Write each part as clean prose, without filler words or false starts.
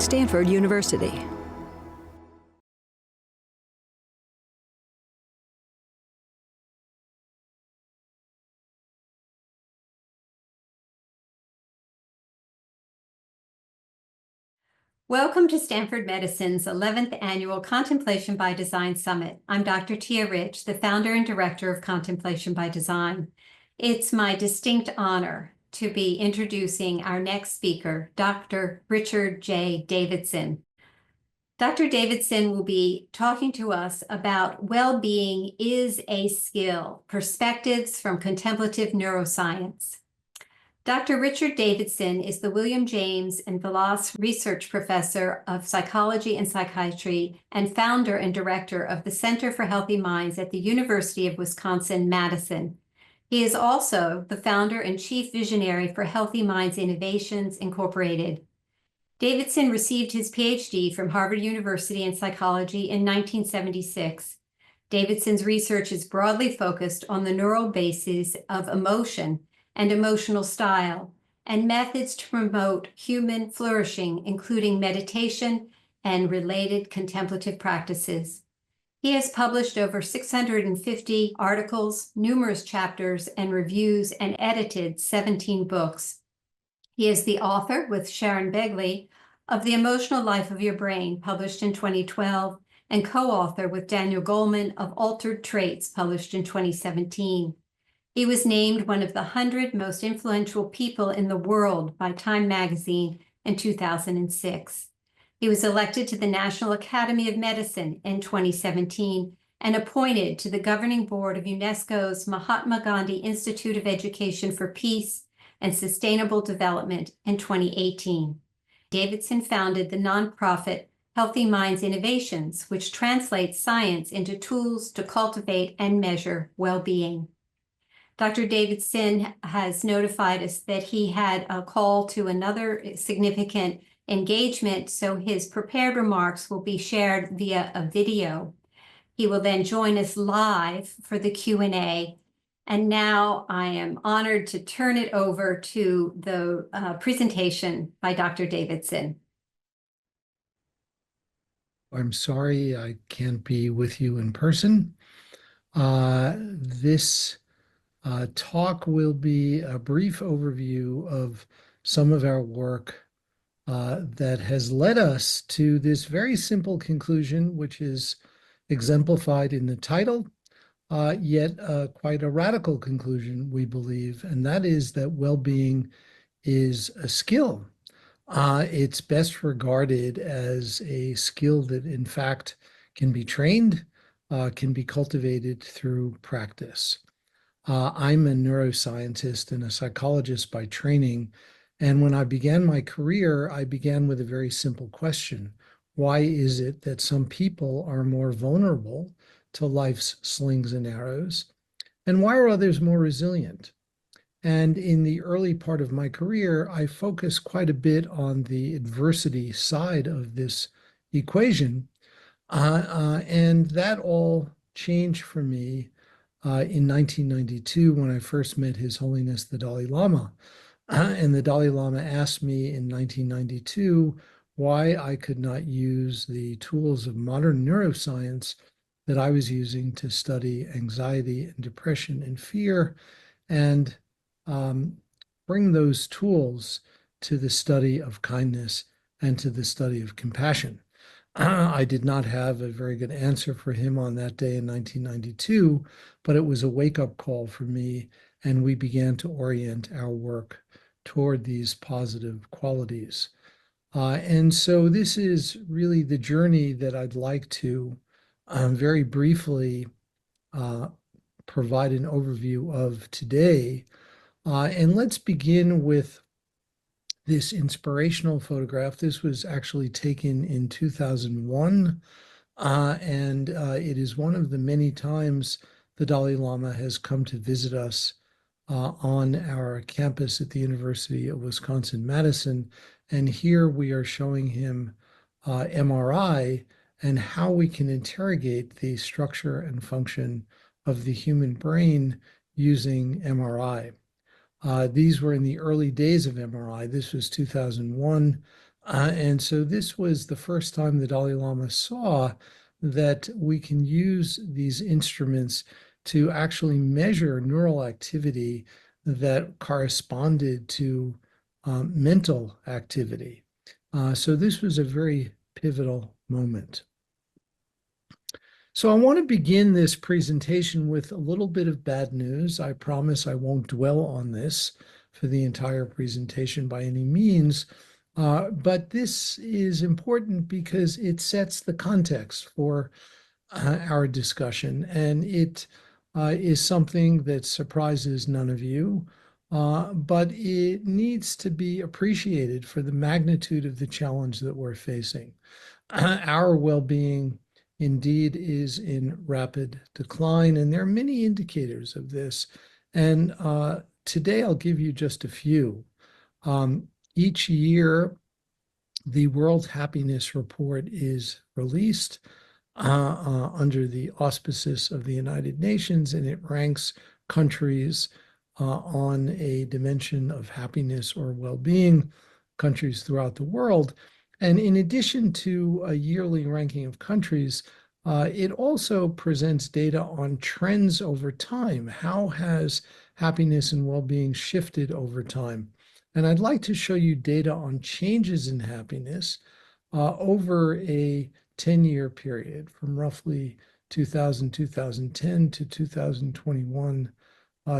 Stanford University. Welcome to Stanford Medicine's 11th Annual Contemplation by Design Summit. I'm Dr. Tia Rich, the founder and director of Contemplation by Design. It's my distinct honor to be introducing our next speaker, Dr. Richard J. Davidson. Dr. Davidson will be talking to us about well-being is a skill, perspectives from contemplative neuroscience. Dr. Richard Davidson is the William James and Vilas Research Professor of Psychology and Psychiatry and founder and director of the Center for Healthy Minds at the University of Wisconsin-Madison. He is also the founder and chief visionary for Healthy Minds Innovations, Incorporated. Davidson received his Ph.D. from Harvard University in psychology in 1976. Davidson's research is broadly focused on the neural bases of emotion and emotional style, and methods to promote human flourishing, including meditation and related contemplative practices. He has published over 650 articles, numerous chapters and reviews, and edited 17 books. He is the author, with Sharon Begley, of The Emotional Life of Your Brain, published in 2012, and co-author with Daniel Goleman of Altered Traits, published in 2017. He was named one of the 100 most influential people in the world by Time magazine in 2006. He was elected to the National Academy of Medicine in 2017 and appointed to the governing board of UNESCO's Mahatma Gandhi Institute of Education for Peace and Sustainable Development in 2018. Davidson founded the nonprofit Healthy Minds Innovations, which translates science into tools to cultivate and measure well-being. Dr. Davidson has notified us that he had a call to another significant engagement, so his prepared remarks will be shared via a video. He will then join us live for the Q&A. And now I am honored to turn it over to the presentation by Dr. Davidson. I'm sorry I can't be with you in person. This talk will be a brief overview of some of our work that has led us to this very simple conclusion, which is exemplified in the title, yet quite a radical conclusion, we believe, and that is that well-being is a skill. It's best regarded as a skill that, in fact, can be trained, can be cultivated through practice. I'm a neuroscientist and a psychologist by training, and when I began my career, I began with a very simple question. Why is it that some people are more vulnerable to life's slings and arrows, and why are others more resilient? And in the early part of my career, I focused quite a bit on the adversity side of this equation, and that all changed for me in 1992 when I first met His Holiness the Dalai Lama. And the Dalai Lama asked me in 1992 why I could not use the tools of modern neuroscience that I was using to study anxiety and depression and fear, and bring those tools to the study of kindness and to the study of compassion. I did not have a very good answer for him on that day in 1992, but it was a wake-up call for me, and we began to orient our work toward these positive qualities. And so this is really the journey that I'd like to very briefly provide an overview of today. And let's begin with this inspirational photograph. This was actually taken in 2001, and it is one of the many times the Dalai Lama has come to visit us on our campus at the University of Wisconsin-Madison. And here we are showing him MRI and how we can interrogate the structure and function of the human brain using MRI. These were in the early days of MRI. This was 2001. And so this was the first time the Dalai Lama saw that we can use these instruments to actually measure neural activity that corresponded to mental activity. So this was a very pivotal moment. So I want to begin this presentation with a little bit of bad news. I promise I won't dwell on this for the entire presentation by any means, but this is important because it sets the context for our discussion, and it is something that surprises none of you, but it needs to be appreciated for the magnitude of the challenge that we're facing. Our well-being indeed is in rapid decline, and there are many indicators of this. And today I'll give you just a few. Each year, the World Happiness Report is released under the auspices of the United Nations, and it ranks countries on a dimension of happiness or well-being, countries throughout the world. And in addition to a yearly ranking of countries, it also presents data on trends over time. How has happiness and well-being shifted over time? And I'd like to show you data on changes in happiness over a 10-year period from roughly 2010 to 2021,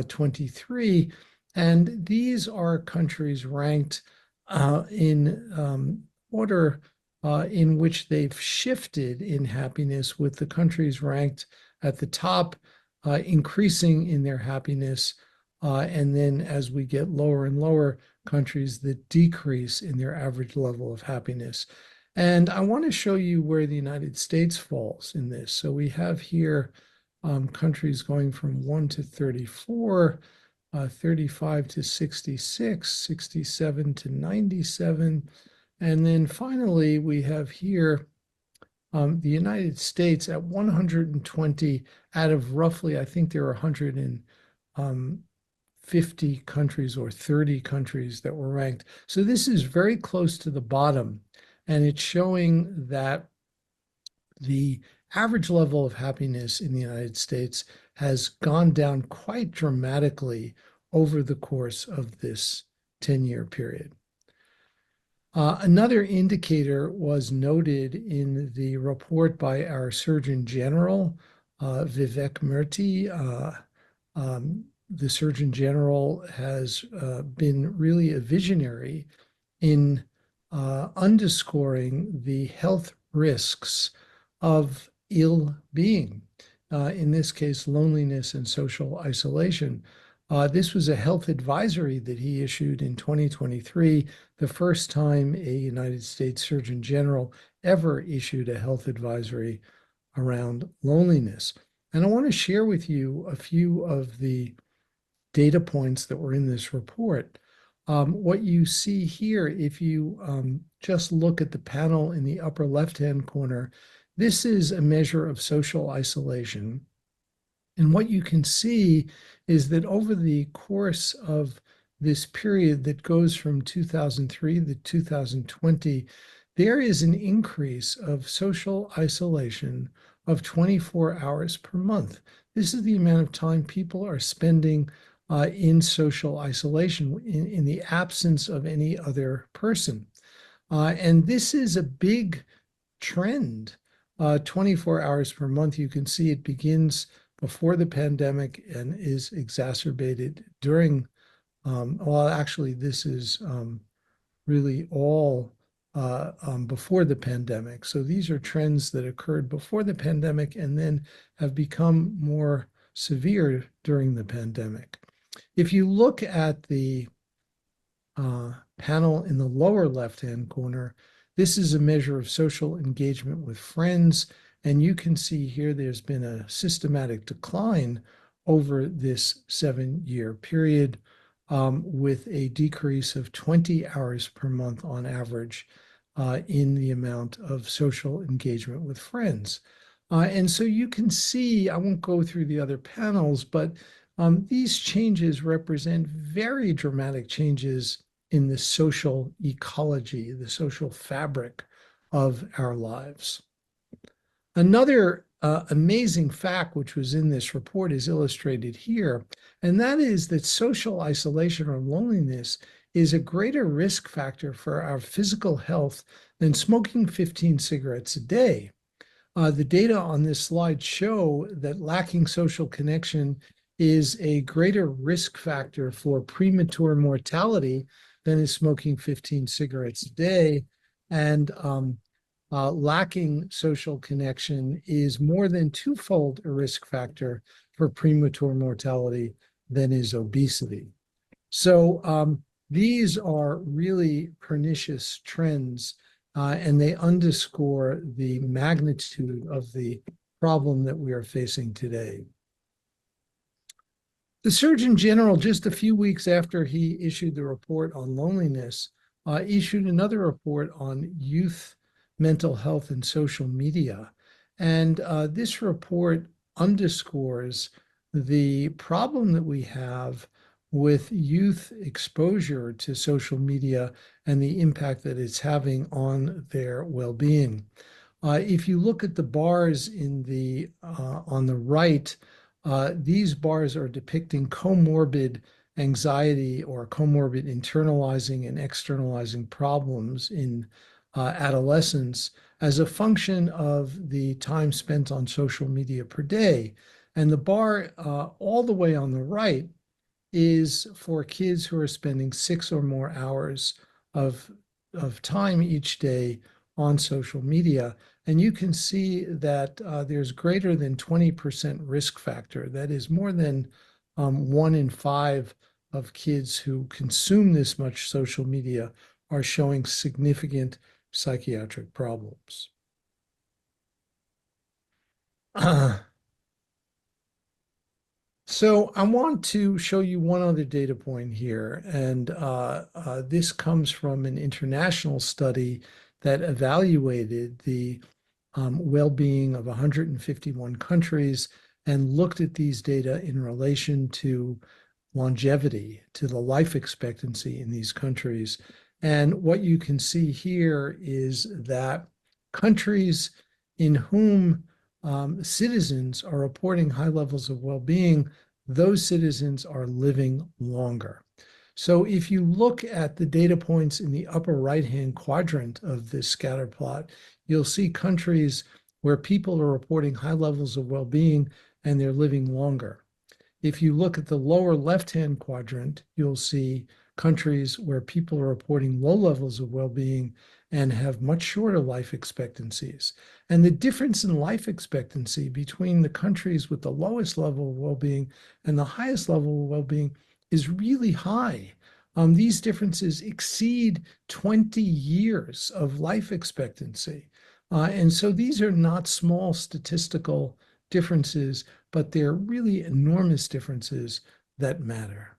23. And these are countries ranked in order in which they've shifted in happiness, with the countries ranked at the top increasing in their happiness, and then as we get lower and lower, countries that decrease in their average level of happiness. And I want to show you where the United States falls in this. So we have here countries going from 1 to 34, 35 to 66, 67 to 97. And then finally, we have here the United States at 120 out of roughly, I think there are 150 countries or 30 countries that were ranked. So this is very close to the bottom, and it's showing that the average level of happiness in the United States has gone down quite dramatically over the course of this 10-year period. Another indicator was noted in the report by our Surgeon General, Vivek Murthy. The Surgeon General has been really a visionary in underscoring the health risks of ill-being, in this case, loneliness and social isolation. This was a health advisory that he issued in 2023, the first time a United States Surgeon General ever issued a health advisory around loneliness. And I want to share with you a few of the data points that were in this report. What you see here, if you just look at the panel in the upper left-hand corner, this is a measure of social isolation. And what you can see is that over the course of this period that goes from 2003 to 2020, there is an increase of social isolation of 24 hours per month. This is the amount of time people are spending in social isolation in the absence of any other person. And this is a big trend. 24 hours per month, you can see it begins before the pandemic and is exacerbated during, well, actually, this is really all before the pandemic. So these are trends that occurred before the pandemic and then have become more severe during the pandemic. If you look at the panel in the lower left-hand corner, this is a measure of social engagement with friends. And you can see here there's been a systematic decline over this 7-year period, with a decrease of 20 hours per month on average in the amount of social engagement with friends. And so you can see, I won't go through the other panels, but these changes represent very dramatic changes in the social ecology, the social fabric of our lives. Another amazing fact, which was in this report, is illustrated here, and that is that social isolation or loneliness is a greater risk factor for our physical health than smoking 15 cigarettes a day. The data on this slide show that lacking social connection is a greater risk factor for premature mortality than is smoking 15 cigarettes a day. And lacking social connection is more than twofold a risk factor for premature mortality than is obesity. So these are really pernicious trends, and they underscore the magnitude of the problem that we are facing today. The Surgeon General, just a few weeks after he issued the report on loneliness, issued another report on youth mental health and social media. And this report underscores the problem that we have with youth exposure to social media and the impact that it's having on their well-being. If you look at the bars in the on the right, these bars are depicting comorbid anxiety or comorbid internalizing and externalizing problems in adolescence as a function of the time spent on social media per day. And the bar all the way on the right is for kids who are spending 6 or more hours of time each day on social media. And you can see that there's greater than 20% risk factor. That is more than 1 in 5 of kids who consume this much social media are showing significant psychiatric problems. So I want to show you one other data point here, and this comes from an international study that evaluated the well-being of 151 countries and looked at these data in relation to longevity, to the life expectancy in these countries. And what you can see here is that countries in whom citizens are reporting high levels of well-being, those citizens are living longer. So if you look at the data points in the upper right-hand quadrant of this scatter plot, you'll see countries where people are reporting high levels of well-being and they're living longer. If you look at the lower left-hand quadrant, you'll see countries where people are reporting low levels of well-being and have much shorter life expectancies. And the difference in life expectancy between the countries with the lowest level of well-being and the highest level of well-being is really high. These differences exceed 20 years of life expectancy. And so these are not small statistical differences, but they're really enormous differences that matter.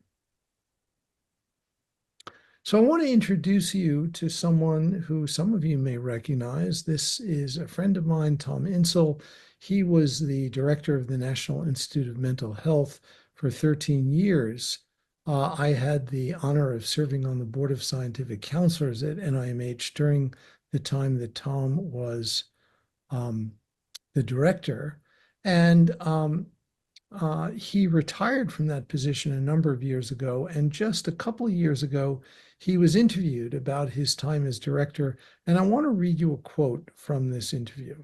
So I want to introduce you to someone who some of you may recognize. This is a friend of mine, Tom Insel. He was the director of the National Institute of Mental Health for 13 years. I had the honor of serving on the Board of Scientific Counselors at NIMH during the time that Tom was the director. And he retired from that position a number of years ago. And just a couple of years ago, he was interviewed about his time as director. And I want to read you a quote from this interview.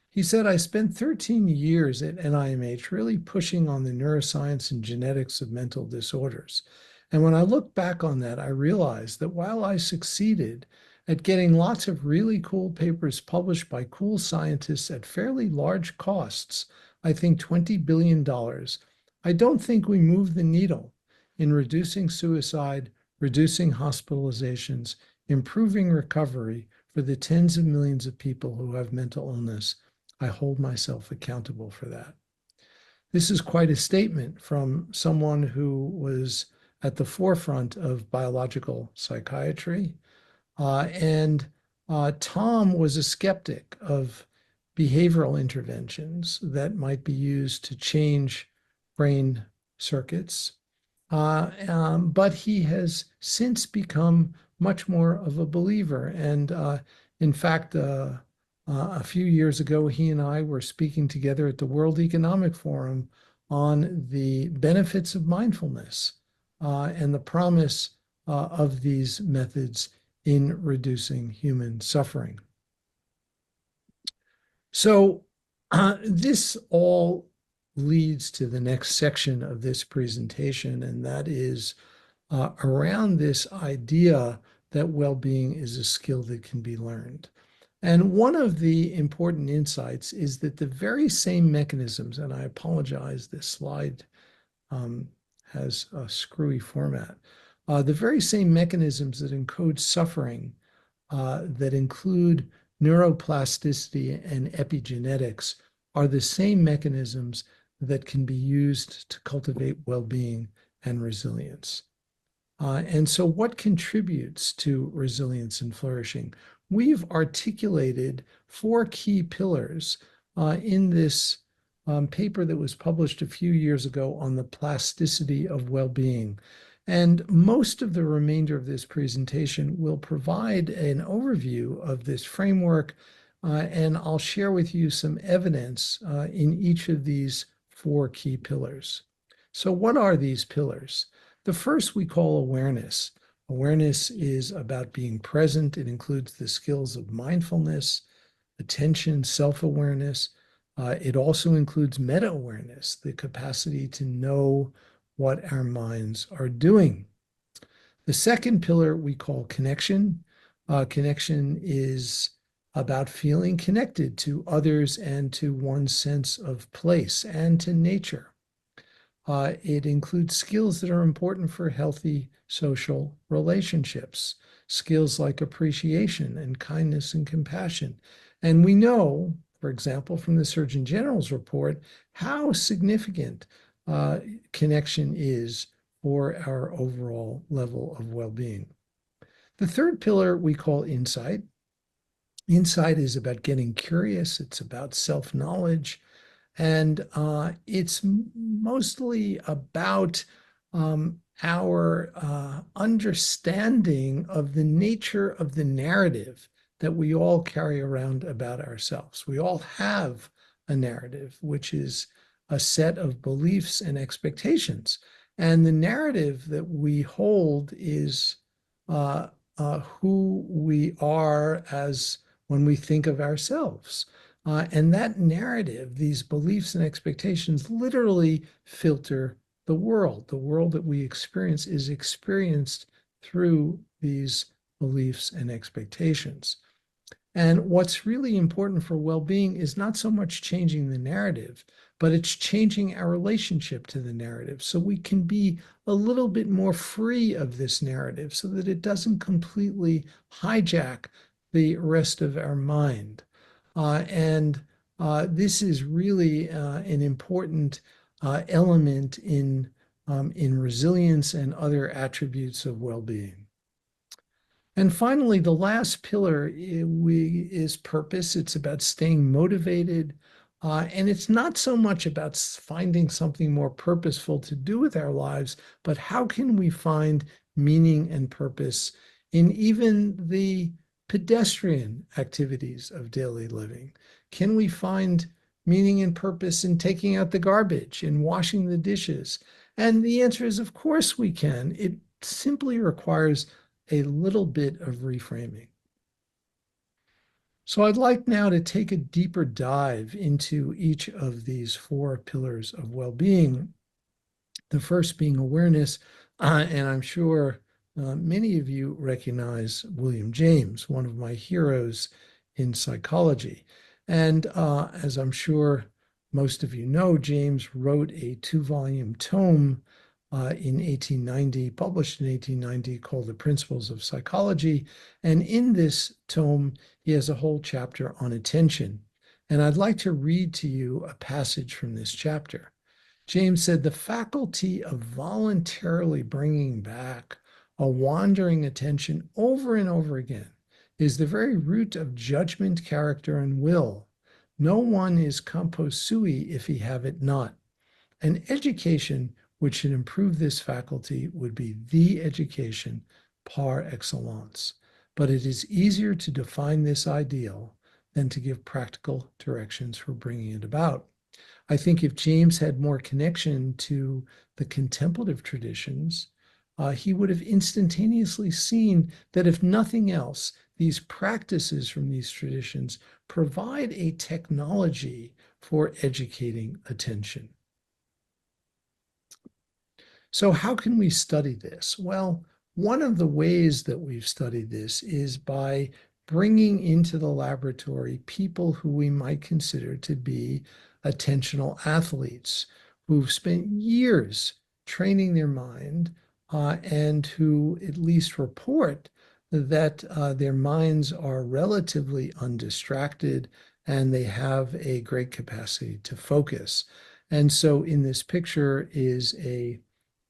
He said, "I spent 13 years at NIMH really pushing on the neuroscience and genetics of mental disorders. And when I look back on that, I realized that while I succeeded at getting lots of really cool papers published by cool scientists at fairly large costs, I think $20 billion, I don't think we moved the needle in reducing suicide, reducing hospitalizations, improving recovery for the tens of millions of people who have mental illness. I hold myself accountable for that." This is quite a statement from someone who was at the forefront of biological psychiatry. Tom was a skeptic of behavioral interventions that might be used to change brain circuits. but he has since become much more of a believer. And in fact, a few years ago, he and I were speaking together at the World Economic Forum on the benefits of mindfulness and the promise of these methods in reducing human suffering. So this all leads to the next section of this presentation, and that is around this idea that well-being is a skill that can be learned. And one of the important insights is that the very same mechanisms, and I apologize, this slide has a screwy format, the very same mechanisms that encode suffering, that include neuroplasticity and epigenetics, are the same mechanisms that can be used to cultivate well-being and resilience. And so what contributes to resilience and flourishing? We've articulated 4 key pillars in this paper that was published a few years ago on the plasticity of well-being. And most of the remainder of this presentation will provide an overview of this framework, and I'll share with you some evidence in each of these 4 key pillars. So what are these pillars? The first we call awareness. Awareness is about being present. It includes the skills of mindfulness, attention, self-awareness. It also includes meta-awareness, the capacity to know what our minds are doing. The second pillar we call connection. Connection is about feeling connected to others and to one's sense of place and to nature. It includes skills that are important for healthy social relationships, skills like appreciation and kindness and compassion. And we know, for example, from the Surgeon General's report, how significant connection is for our overall level of well-being. The third pillar we call insight. Insight is about getting curious. It's about self-knowledge. And it's mostly about our understanding of the nature of the narrative that we all carry around about ourselves. We all have a narrative, which is a set of beliefs and expectations. And the narrative that we hold is who we are as when we think of ourselves. And that narrative, these beliefs and expectations, literally filter the world. The world that we experience is experienced through these beliefs and expectations. And what's really important for well-being is not so much changing the narrative, but it's changing our relationship to the narrative so we can be a little bit more free of this narrative so that it doesn't completely hijack the rest of our mind. And this is really an important element in resilience and other attributes of well-being. And finally, the last pillar is purpose. It's about staying motivated. And it's not so much about finding something more purposeful to do with our lives, but how can we find meaning and purpose in even the pedestrian activities of daily living? Can we find meaning and purpose in taking out the garbage, in washing the dishes? And the answer is, of course we can. It simply requires a little bit of reframing. So I'd like now to take a deeper dive into each of these 4 pillars of well-being. The first being awareness, and I'm sure many of you recognize William James, one of my heroes in psychology. And as I'm sure most of you know, James wrote a 2-volume tome in 1890, published in 1890, called The Principles of Psychology. And in this tome, he has a whole chapter on attention. And I'd like to read to you a passage from this chapter. James said, "The faculty of voluntarily bringing back a wandering attention over and over again is the very root of judgment, character, and will. No one is compos sui if he have it not. An education which should improve this faculty would be the education par excellence. But it is easier to define this ideal than to give practical directions for bringing it about. I think if James had more connection to the contemplative traditions, he would have instantaneously seen that if nothing else, these practices from these traditions provide a technology for educating attention. So how can we study this? Well, one of the ways that we've studied this is by bringing into the laboratory people who we might consider to be attentional athletes who've spent years training their mind and who at least report that their minds are relatively undistracted and they have a great capacity to focus. And so in this picture is a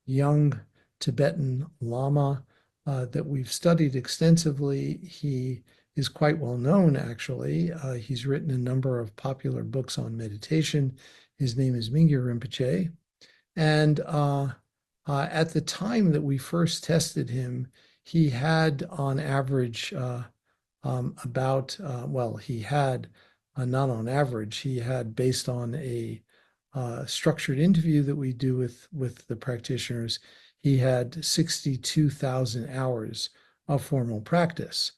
young Tibetan Lama that we've studied extensively. He is quite well known, actually. He's written a number of popular books on meditation. His name is Mingyur Rinpoche. And at the time that we first tested him, he had on average he had not on average, he had based on a structured interview that we do with the practitioners, he had 62,000 hours of formal practice.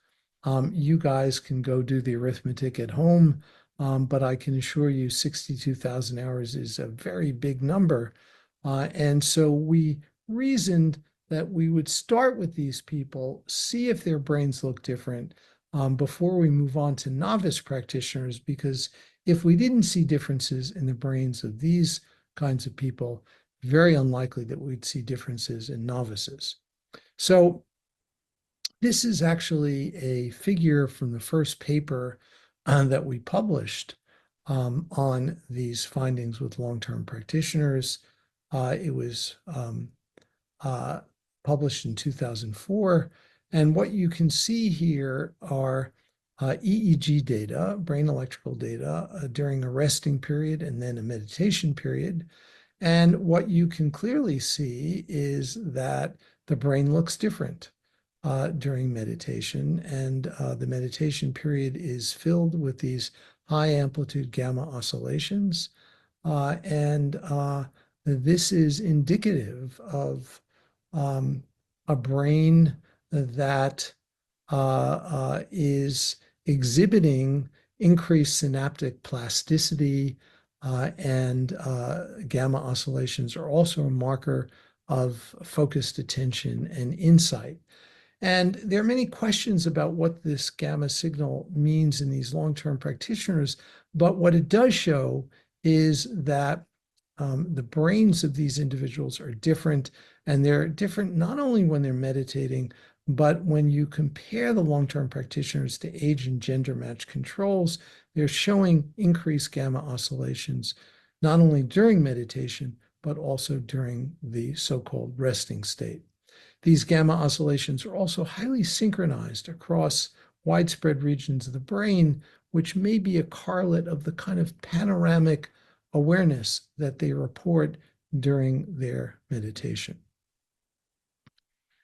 You guys can go do the arithmetic at home, but I can assure you 62,000 hours is a very big number. And so we reasoned that we would start with these people, see if their brains look different before we move on to novice practitioners, because if we didn't see differences in the brains of these kinds of people, very unlikely that we'd see differences in novices. So this is actually a figure from the first paper that we published on these findings with long-term practitioners. It was published in 2004. And what you can see here are EEG data, brain electrical data, during a resting period and then a meditation period. And what you can clearly see is that the brain looks different during meditation. And the meditation period is filled with these high amplitude gamma oscillations. This is indicative of a brain that is exhibiting increased synaptic plasticity, and gamma oscillations are also a marker of focused attention and insight. And there are many questions about what this gamma signal means in these long-term practitioners, but what it does show is that the brains of these individuals are different, and they're different not only when they're meditating, but when you compare the long-term practitioners to age and gender match controls, they're showing increased gamma oscillations, not only during meditation, but also during the so-called resting state. These gamma oscillations are also highly synchronized across widespread regions of the brain, which may be a correlate of the kind of panoramic awareness that they report during their meditation.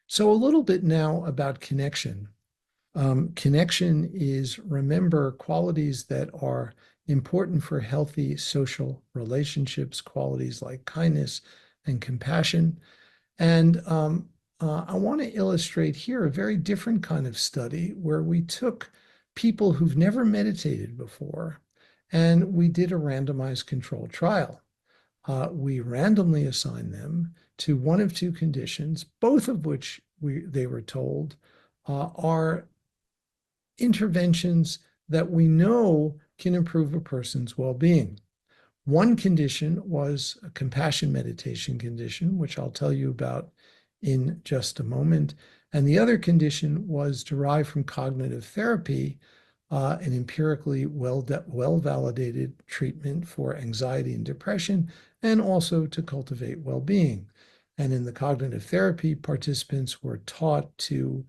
So a little bit now about connection. Connection is, remember, qualities that are important for healthy social relationships, qualities like kindness and compassion. And I want to illustrate here a very different kind of study where we took people who've never meditated before and we did a randomized controlled trial. We randomly assigned them to one of two conditions, both of which they were told are interventions that we know can improve a person's well-being. One condition was a compassion meditation condition, which I'll tell you about in just a moment. And the other condition was derived from cognitive therapy, an empirically well-validated treatment for anxiety and depression, and also to cultivate well-being. And in the cognitive therapy, participants were taught to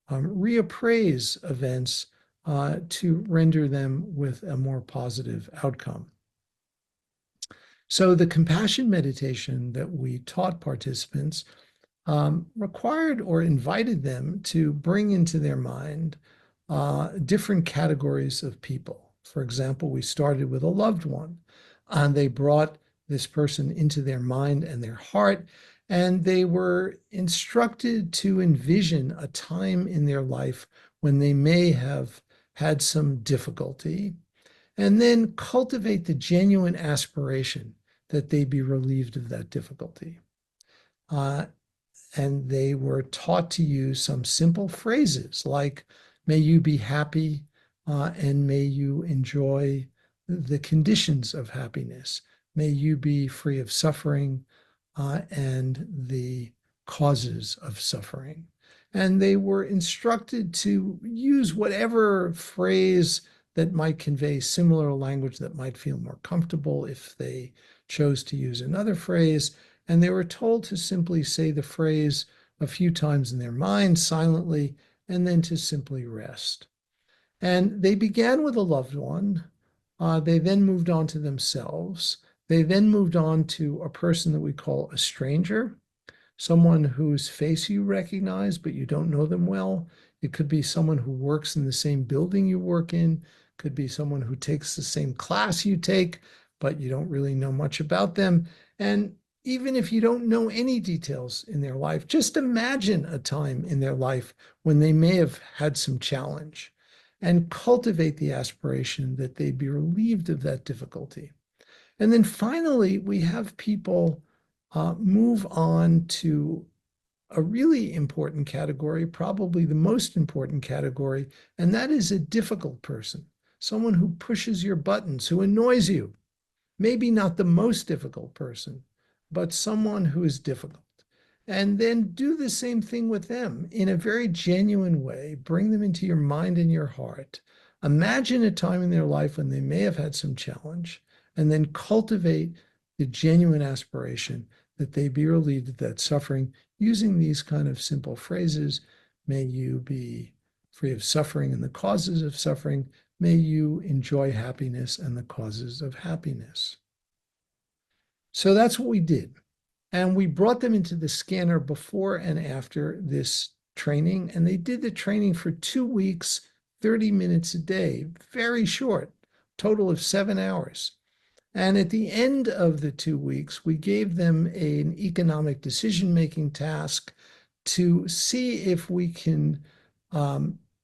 reappraise events to render them with a more positive outcome. So the compassion meditation that we taught participants required or invited them to bring into their mind different categories of people. For example, we started with a loved one, and they brought this person into their mind and their heart, and they were instructed to envision a time in their life when they may have had some difficulty, and then cultivate the genuine aspiration that they be relieved of that difficulty. Uh, and they were taught to use some simple phrases like, may you be happy, and may you enjoy the conditions of happiness. May you be free of suffering, and the causes of suffering. And they were instructed to use whatever phrase that might convey similar language that might feel more comfortable if they chose to use another phrase. And they were told to simply say the phrase a few times in their mind silently, and then to simply rest. And they began with a loved one. They then moved on to themselves. They then moved on to a person that we call a stranger, someone whose face you recognize, but you don't know them well. It could be someone who works in the same building you work in, could be someone who takes the same class you take, but you don't really know much about them. And even if you don't know any details in their life, just imagine a time in their life when they may have had some challenge and cultivate the aspiration that they be relieved of that difficulty. And then finally, we have people move on to a really important category, probably the most important category, and that is a difficult person, someone who pushes your buttons, who annoys you. Maybe not the most difficult person, but someone who is difficult. And then do the same thing with them in a very genuine way. Bring them into your mind and your heart. Imagine a time in their life when they may have had some challenge, and then cultivate the genuine aspiration that they be relieved of that suffering using these kind of simple phrases. May you be free of suffering and the causes of suffering. May you enjoy happiness and the causes of happiness. So that's what we did. And we brought them into the scanner before and after this training. And they did the training for 2 weeks, 30 minutes a day, very short, total of 7 hours. And at the end of the 2 weeks, we gave them an economic decision-making task to see if we can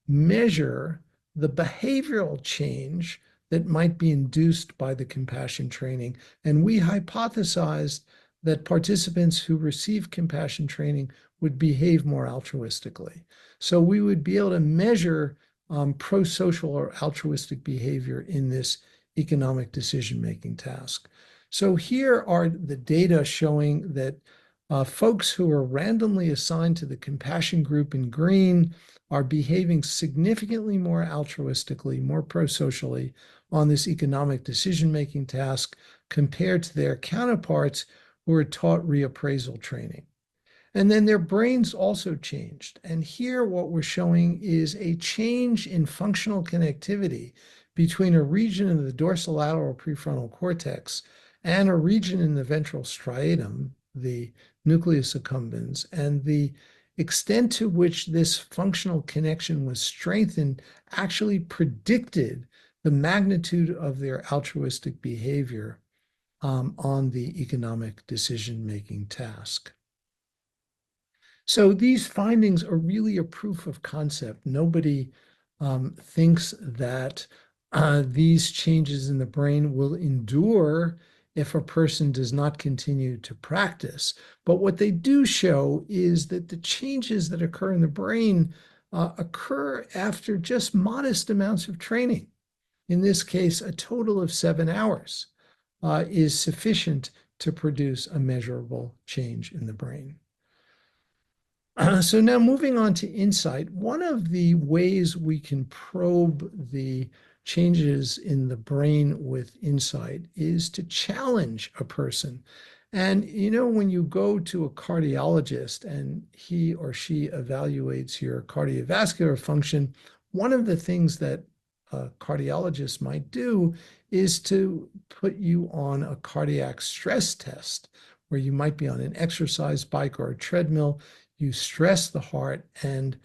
measure the behavioral change that might be induced by the compassion training. And we hypothesized that participants who receive compassion training would behave more altruistically. So we would be able to measure pro-social or altruistic behavior in this economic decision-making task. So here are the data showing that folks who are randomly assigned to the compassion group in green are behaving significantly more altruistically, more pro-socially on this economic decision-making task compared to their counterparts who are taught reappraisal training. And then their brains also changed. And here what we're showing is a change in functional connectivity between a region in the dorsolateral prefrontal cortex and a region in the ventral striatum, the nucleus accumbens, and the extent to which this functional connection was strengthened actually predicted the magnitude of their altruistic behavior on the economic decision-making task. So these findings are really a proof of concept. Nobody thinks that these changes in the brain will endure if a person does not continue to practice. But what they do show is that the changes that occur in the brain occur after just modest amounts of training. In this case, a total of 7 hours is sufficient to produce a measurable change in the brain. So now moving on to insight, one of the ways we can probe the changes in the brain with insight is to challenge a person. And you know, when you go to a cardiologist and he or she evaluates your cardiovascular function, one of the things that a cardiologist might do is to put you on a cardiac stress test where you might be on an exercise bike or a treadmill. You stress the heart, and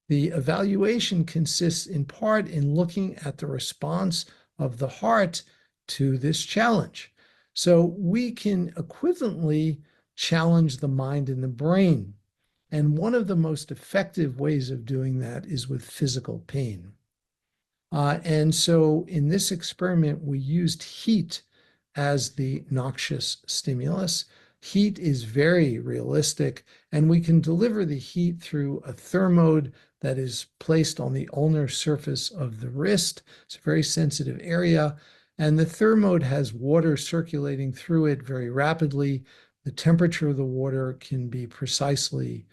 the evaluation consists in part in looking at the response of the heart to this challenge. So we can equivalently challenge the mind and the brain. And one of the most effective ways of doing that is with physical pain. And so in this experiment, we used heat as the noxious stimulus. Heat is very realistic, and we can deliver the heat through a thermode that is placed on the ulnar surface of the wrist. It's a very sensitive area, and the thermode has water circulating through it very rapidly. The temperature of the water can be precisely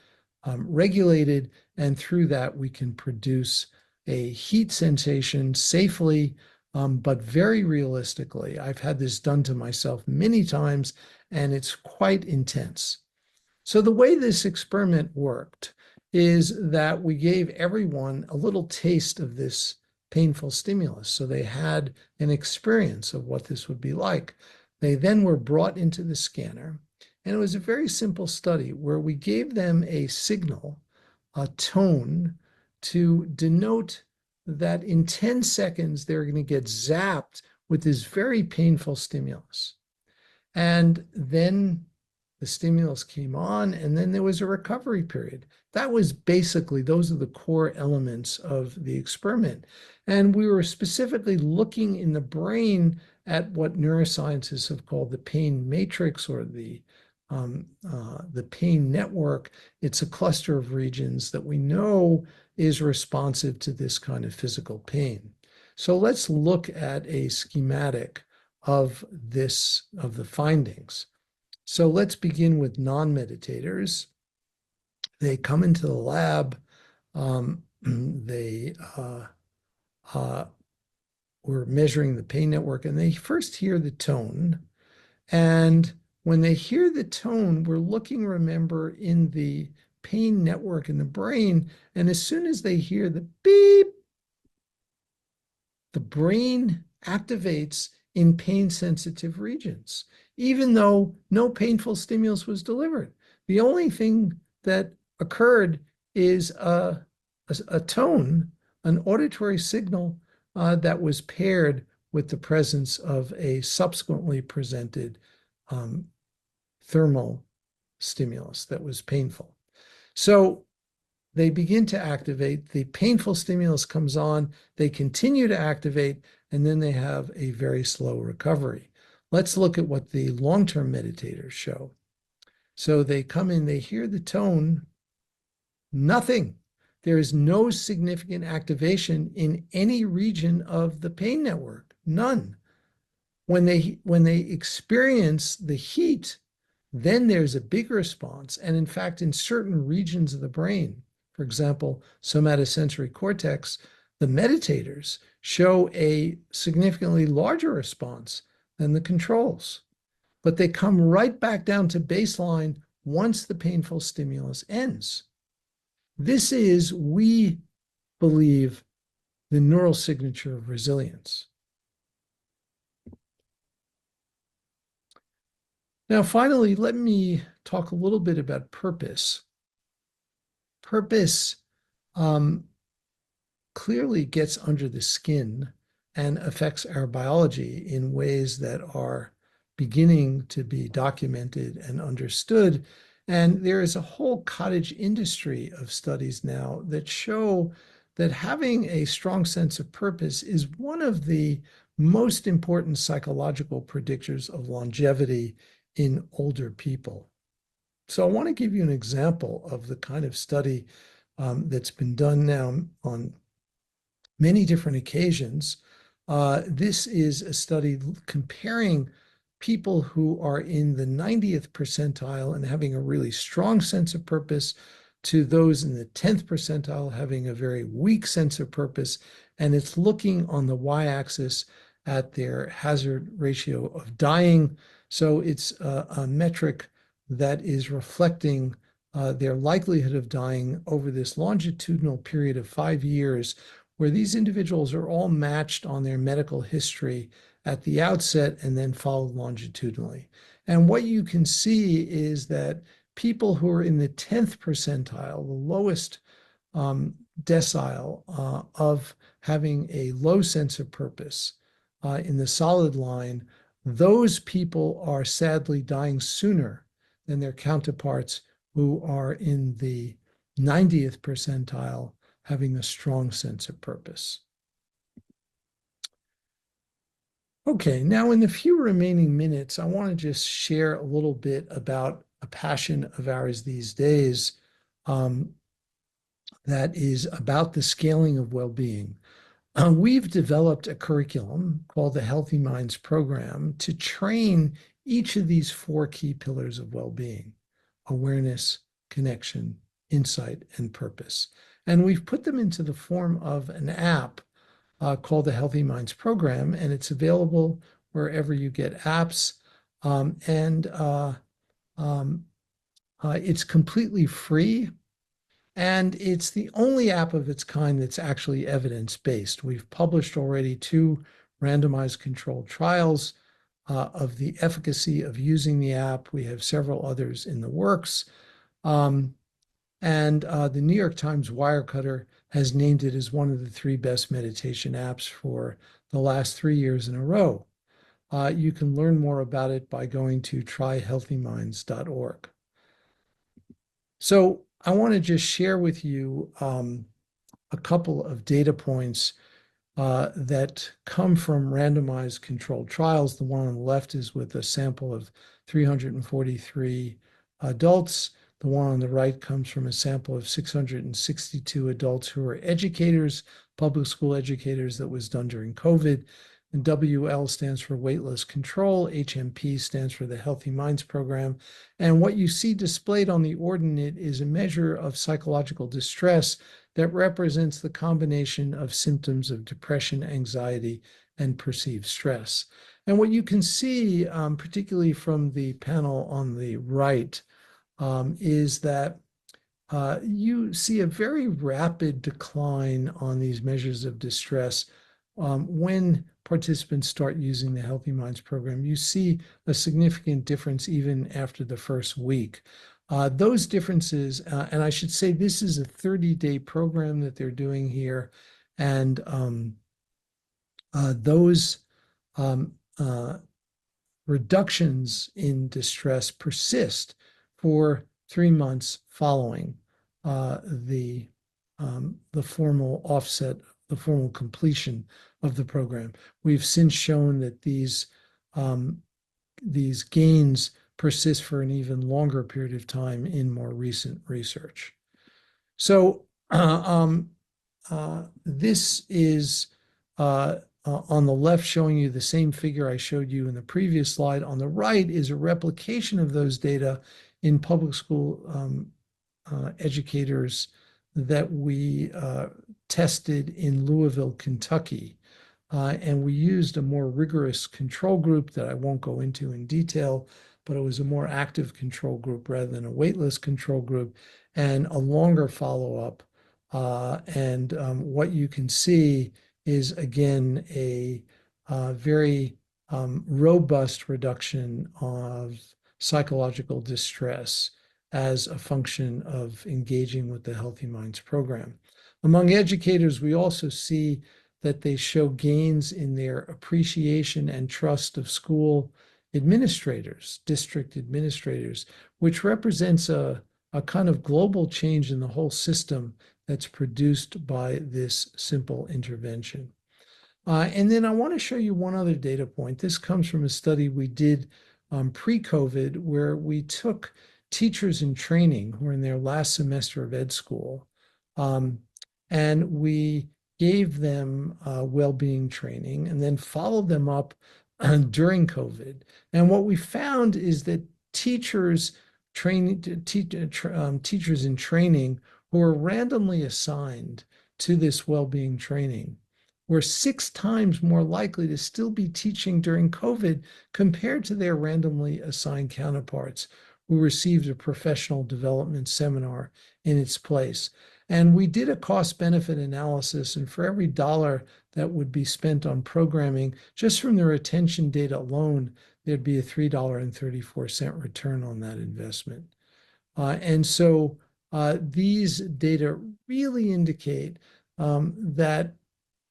regulated, and through that we can produce a heat sensation safely, but very realistically. I've had this done to myself many times, and it's quite intense. So the way this experiment worked is that we gave everyone a little taste of this painful stimulus. So they had an experience of what this would be like. They then were brought into the scanner, and it was a very simple study where we gave them a signal, a tone, to denote that in 10 seconds, they're going to get zapped with this very painful stimulus. And then the stimulus came on, and then there was a recovery period. That was basically, those are the core elements of the experiment. And we were specifically looking in the brain at what neuroscientists have called the pain matrix, or the pain network. It's a cluster of regions that we know is responsive to this kind of physical pain. So let's look at a schematic of the findings. So let's begin with non-meditators. They come into the lab. They were measuring the pain network, and they first hear the tone. And when they hear the tone, we're looking, remember, in the pain network in the brain. And as soon as they hear the beep, the brain activates in pain-sensitive regions, even though no painful stimulus was delivered. The only thing that occurred is a tone, an auditory signal that was paired with the presence of a subsequently presented thermal stimulus that was painful. So they begin to activate, the painful stimulus comes on, they continue to activate, and then they have a very slow recovery. Let's look at what the long-term meditators show. So they come in, they hear the tone, nothing. There is no significant activation in any region of the pain network, none. When they experience the heat, then there's a big response. And in fact, in certain regions of the brain, for example, somatosensory cortex, the meditators show a significantly larger response than the controls. But they come right back down to baseline once the painful stimulus ends. This is, we believe, the neural signature of resilience. Now, finally, let me talk a little bit about purpose. Purpose clearly gets under the skin and affects our biology in ways that are beginning to be documented and understood. And there is a whole cottage industry of studies now that show that having a strong sense of purpose is one of the most important psychological predictors of longevity in older people. So I want to give you an example of the kind of study that's been done now on many different occasions. This is a study comparing people who are in the 90th percentile and having a really strong sense of purpose to those in the 10th percentile having a very weak sense of purpose. And it's looking on the y-axis at their hazard ratio of dying. So it's a metric that is reflecting their likelihood of dying over this longitudinal period of 5 years, where these individuals are all matched on their medical history at the outset and then followed longitudinally. And what you can see is that people who are in the 10th percentile, the lowest decile of having a low sense of purpose in the solid line, those people are sadly dying sooner than their counterparts who are in the 90th percentile having a strong sense of purpose. Okay, now in the few remaining minutes, I want to just share a little bit about a passion of ours these days that is about the scaling of well-being. We've developed a curriculum called the Healthy Minds Program to train each of these four key pillars of well-being: awareness, connection, insight, and purpose. And we've put them into the form of an app called the Healthy Minds Program, and it's available wherever you get apps. It's completely free. And it's the only app of its kind that's actually evidence-based. We've published already 2 randomized controlled trials of the efficacy of using the app. We have several others in the works. The New York Times Wirecutter has named it as one of the 3 best meditation apps for the last 3 years in a row. You can learn more about it by going to tryhealthyminds.org. So I want to just share with you a couple of data points that come from randomized controlled trials. The one on the left is with a sample of 343 adults. The one on the right comes from a sample of 662 adults who are educators, public school educators, that was done during COVID. And WL stands for weightless control. HMP stands for the Healthy Minds Program. And what you see displayed on the ordinate is a measure of psychological distress that represents the combination of symptoms of depression, anxiety, and perceived stress. And what you can see, particularly from the panel on the right, is that you see a very rapid decline on these measures of distress when participants start using the Healthy Minds Program. You see a significant difference even after the first week. Those differences, and I should say this is a 30-day program that they're doing here, and those reductions in distress persist for 3 months following the formal offset, the formal completion of the program. We've since shown that these gains persist for an even longer period of time in more recent research. So this is on the left showing you the same figure I showed you in the previous slide. On the right is a replication of those data in public school educators that we tested in Louisville, Kentucky. And we used a more rigorous control group that I won't go into in detail, but it was a more active control group rather than a weightless control group, and a longer follow-up. What you can see is, again, a very robust reduction of psychological distress as a function of engaging with the Healthy Minds Program. Among educators, we also see that they show gains in their appreciation and trust of school administrators, district administrators, which represents a kind of global change in the whole system that's produced by this simple intervention. And then I want to show you one other data point. This comes from a study we did pre-COVID, where we took teachers in training who are in their last semester of ed school, and we gave them well-being training and then followed them up during COVID. And what we found is that teachers in training who are randomly assigned to this well-being training were 6 times more likely to still be teaching during COVID compared to their randomly assigned counterparts who received a professional development seminar in its place. And we did a cost-benefit analysis, and for every dollar that would be spent on programming, just from the retention data alone, there'd be a $3.34 return on that investment. And so these data really indicate that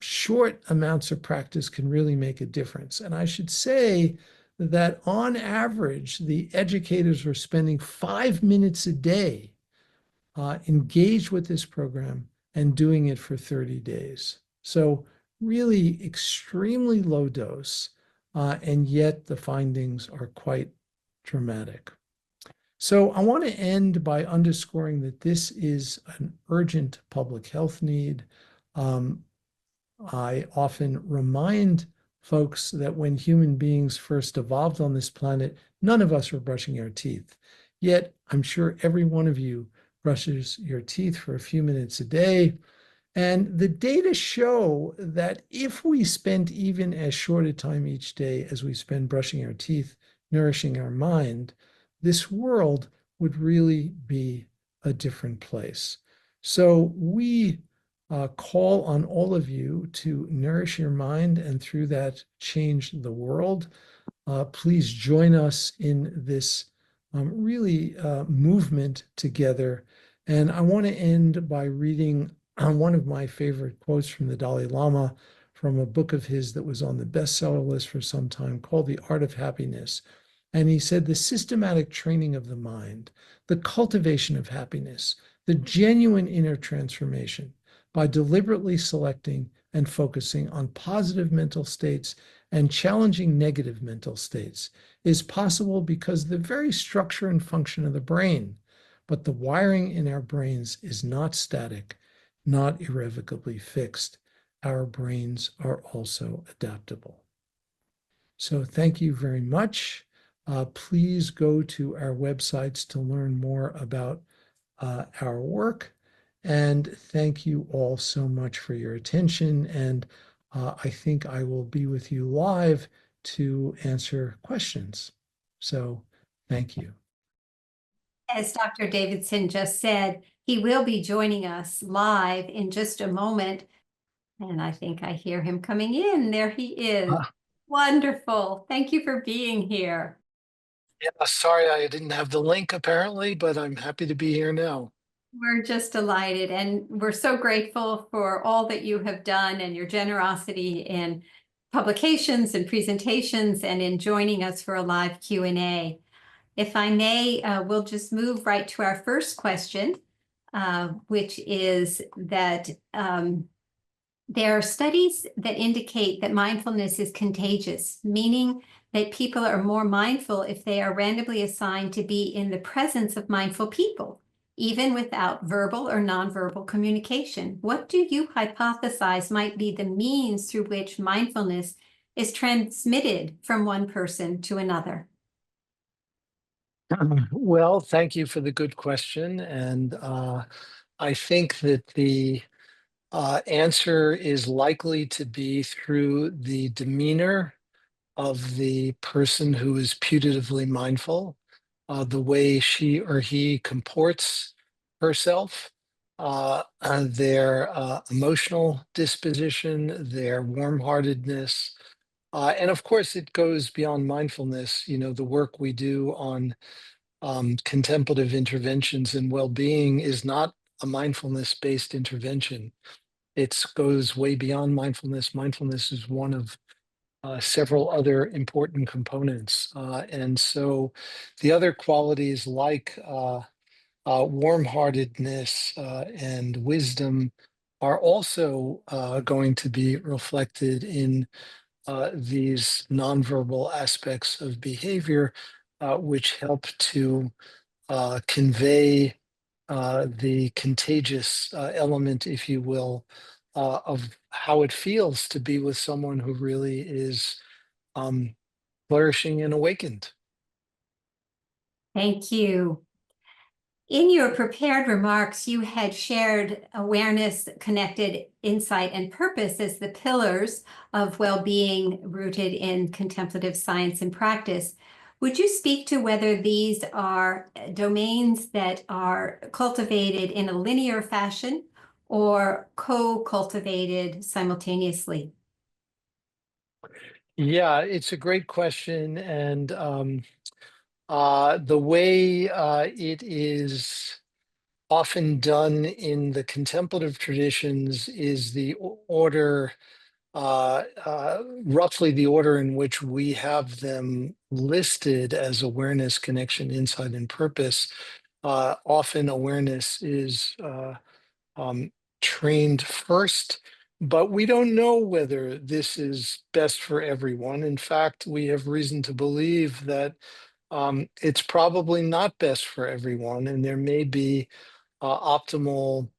short amounts of practice can really make a difference. And I should say that on average, the educators were spending 5 minutes a day engaged with this program and doing it for 30 days. So really extremely low dose, and yet the findings are quite dramatic. So I want to end by underscoring that this is an urgent public health need. I often remind folks that when human beings first evolved on this planet, none of us were brushing our teeth. Yet I'm sure every one of you brushes your teeth for a few minutes a day. And the data show that if we spent even as short a time each day as we spend brushing our teeth, nourishing our mind, this world would really be a different place. So we call on all of you to nourish your mind and through that change the world. Please join us in this really movement together. And I want to end by reading one of my favorite quotes from the Dalai Lama from a book of his that was on the bestseller list for some time called The Art of Happiness. And he said, the systematic training of the mind, the cultivation of happiness, the genuine inner transformation by deliberately selecting and focusing on positive mental states and challenging negative mental states is possible because the very structure and function of the brain, but the wiring in our brains is not static, not irrevocably fixed. Our brains are also adaptable. So thank you very much. Please go to our websites to learn more about our work. And thank you all so much for your attention. And I think I will be with you live to answer questions. So thank you. As Dr. Davidson just said, he will be joining us live in just a moment. And I think I hear him coming in. There he is. Wonderful. Thank you for being here. Yeah, sorry I didn't have the link apparently, but I'm happy to be here now. We're just delighted, and we're so grateful for all that you have done and your generosity in publications and presentations and in joining us for a live Q&A. If I may, we'll just move right to our first question, which is that there are studies that indicate that mindfulness is contagious, meaning that people are more mindful if they are randomly assigned to be in the presence of mindful people, even without verbal or nonverbal communication. What do you hypothesize might be the means through which mindfulness is transmitted from one person to another? Well, thank you for the good question. And I think that the answer is likely to be through the demeanor of the person who is putatively mindful, the way she or he comports herself, their emotional disposition, their warm-heartedness. And of course, it goes beyond mindfulness. You know, the work we do on contemplative interventions in well-being is not a mindfulness-based intervention. It goes way beyond mindfulness. Mindfulness is one of several other important components. And so the other qualities like warm-heartedness and wisdom are also going to be reflected in these nonverbal aspects of behavior, which help to convey the contagious element, if you will, of how it feels to be with someone who really is flourishing and awakened. Thank you. In your prepared remarks, you had shared awareness, connected insight, and purpose as the pillars of well-being rooted in contemplative science and practice. Would you speak to whether these are domains that are cultivated in a linear fashion, or co-cultivated simultaneously? Yeah, it's a great question. And the way it is often done in the contemplative traditions is the order, roughly the order in which we have them listed as awareness, connection, insight, and purpose. Often awareness is um, trained first, but we don't know whether this is best for everyone. In fact, we have reason to believe that it's probably not best for everyone, and there may be optimal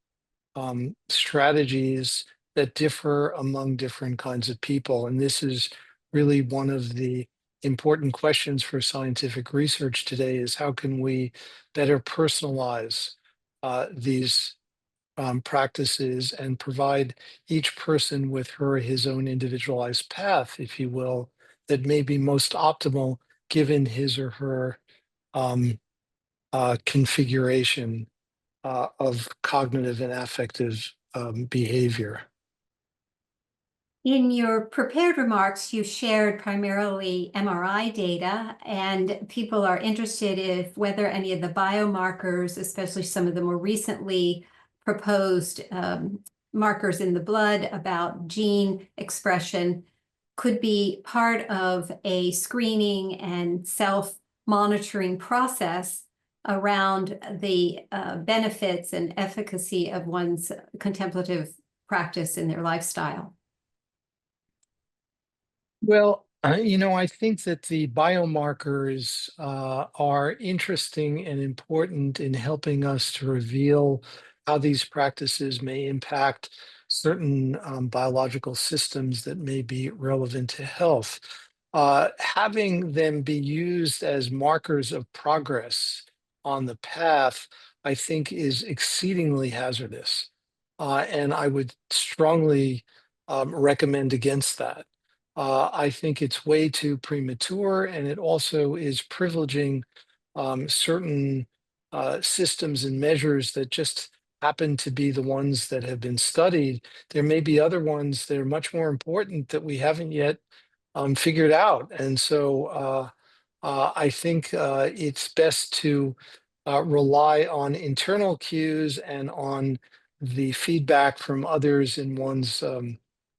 strategies that differ among different kinds of people. And this is really one of the important questions for scientific research today is how can we better personalize these practices and provide each person with her or his own individualized path, if you will, that may be most optimal given his or her um, configuration of cognitive and affective behavior. In your prepared remarks, you shared primarily MRI data, and people are interested if whether any of the biomarkers, especially some of the more recently proposed markers in the blood about gene expression, could be part of a screening and self-monitoring process around the benefits and efficacy of one's contemplative practice in their lifestyle. Well, I think that the biomarkers are interesting and important in helping us to reveal how these practices may impact certain biological systems that may be relevant to health. Having them be used as markers of progress on the path, I think, is exceedingly hazardous. And I would strongly recommend against that. I think it's way too premature, and it also is privileging certain systems and measures that just happen to be the ones that have been studied. There may be other ones that are much more important that we haven't yet figured out. And so I think it's best to rely on internal cues and on the feedback from others in one's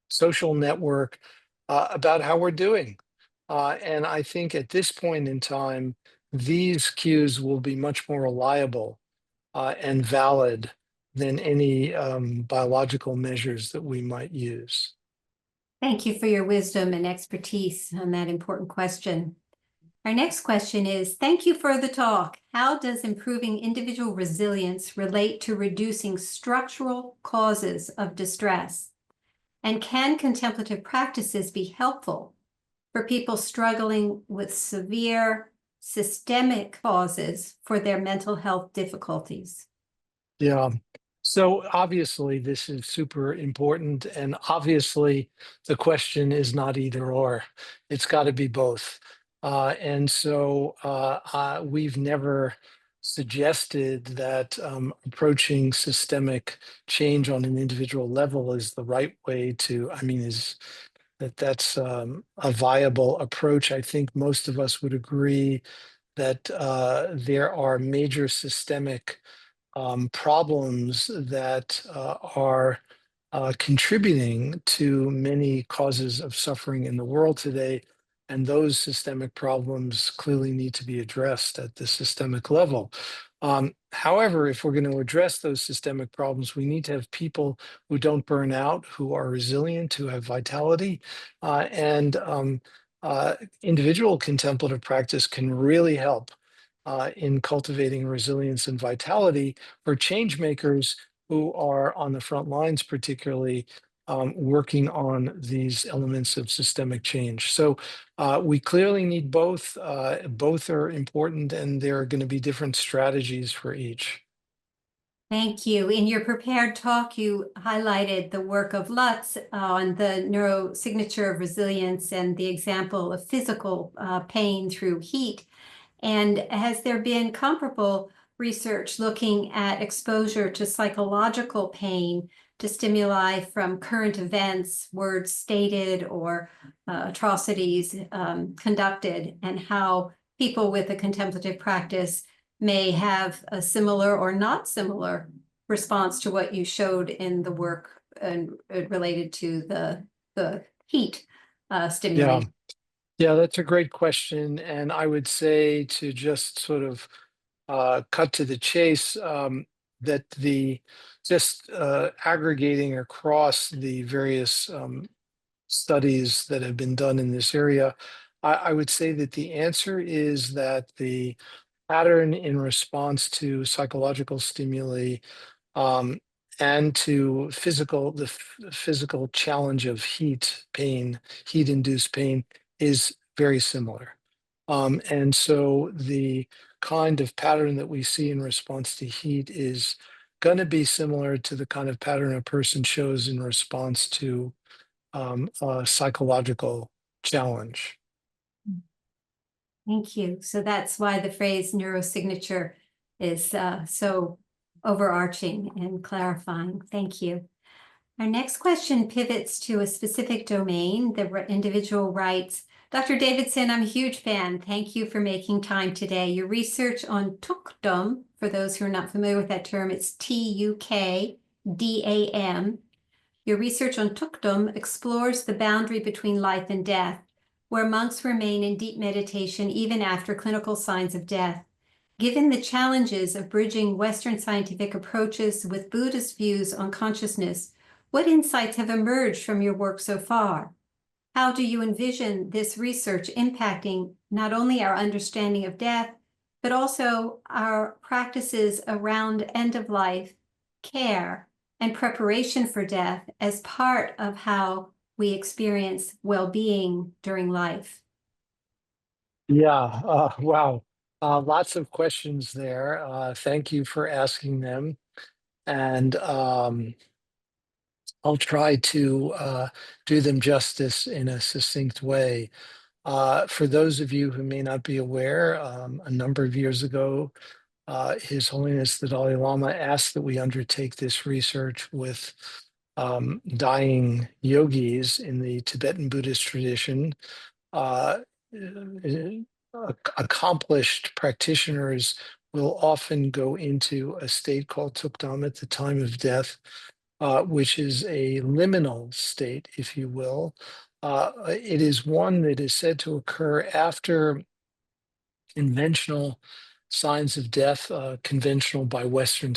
social network about how we're doing. And I think at this point in time, these cues will be much more reliable and valid than any biological measures that we might use. Thank you for your wisdom and expertise on that important question. Our next question is, thank you for the talk. How does improving individual resilience relate to reducing structural causes of distress? And can contemplative practices be helpful for people struggling with severe systemic causes for their mental health difficulties? Yeah. So obviously, this is super important. And obviously, the question is not either or, it's got to be both. And so we've never suggested that approaching systemic change on an individual level is the right way to, I mean, is that's a viable approach. I think most of us would agree that there are major systemic problems that are contributing to many causes of suffering in the world today. And those systemic problems clearly need to be addressed at the systemic level. However, if we're going to address those systemic problems, we need to have people who don't burn out, who are resilient, who have vitality, and individual contemplative practice can really help in cultivating resilience and vitality for change makers who are on the front lines, particularly working on these elements of systemic change. So we clearly need both. Both are important, and there are going to be different strategies for each. Thank you. In your prepared talk, you highlighted the work of Lutz on the neurosignature of resilience and the example of physical pain through heat. And has there been comparable research looking at exposure to psychological pain to stimuli from current events, words stated, or atrocities conducted, and how people with a contemplative practice may have a similar or not similar response to what you showed in the work and related to the heat stimulation. Yeah, that's a great question. And I would say, to just sort of cut to the chase, that the just aggregating across the various studies that have been done in this area, I would say that the answer is that the pattern in response to psychological stimuli, um, and to the physical challenge of heat-induced pain, is very similar. And so the kind of pattern that we see in response to heat is going to be similar to the kind of pattern a person shows in response to a psychological challenge. Thank you. So that's why the phrase neurosignature is so overarching and clarifying. Thank you. Our next question pivots to a specific domain. The individual writes, Dr. Davidson, I'm a huge fan. Thank you for making time today. Your research on tukdom, for those who are not familiar with that term, it's Tukdam. Your research on tukdom explores the boundary between life and death, where monks remain in deep meditation even after clinical signs of death. Given the challenges of bridging Western scientific approaches with Buddhist views on consciousness, what insights have emerged from your work so far? How do you envision this research impacting not only our understanding of death, but also our practices around end-of-life care and preparation for death as part of how we experience well-being during life? Yeah, wow. Lots of questions there. Thank you for asking them. And I'll try to do them justice in a succinct way. For those of you who may not be aware, a number of years ago, His Holiness the Dalai Lama asked that we undertake this research with dying yogis in the Tibetan Buddhist tradition. Uh, Accomplished practitioners will often go into a state called tukdam at the time of death, which is a liminal state, if you will. It is one that is said to occur after conventional signs of death, conventional by Western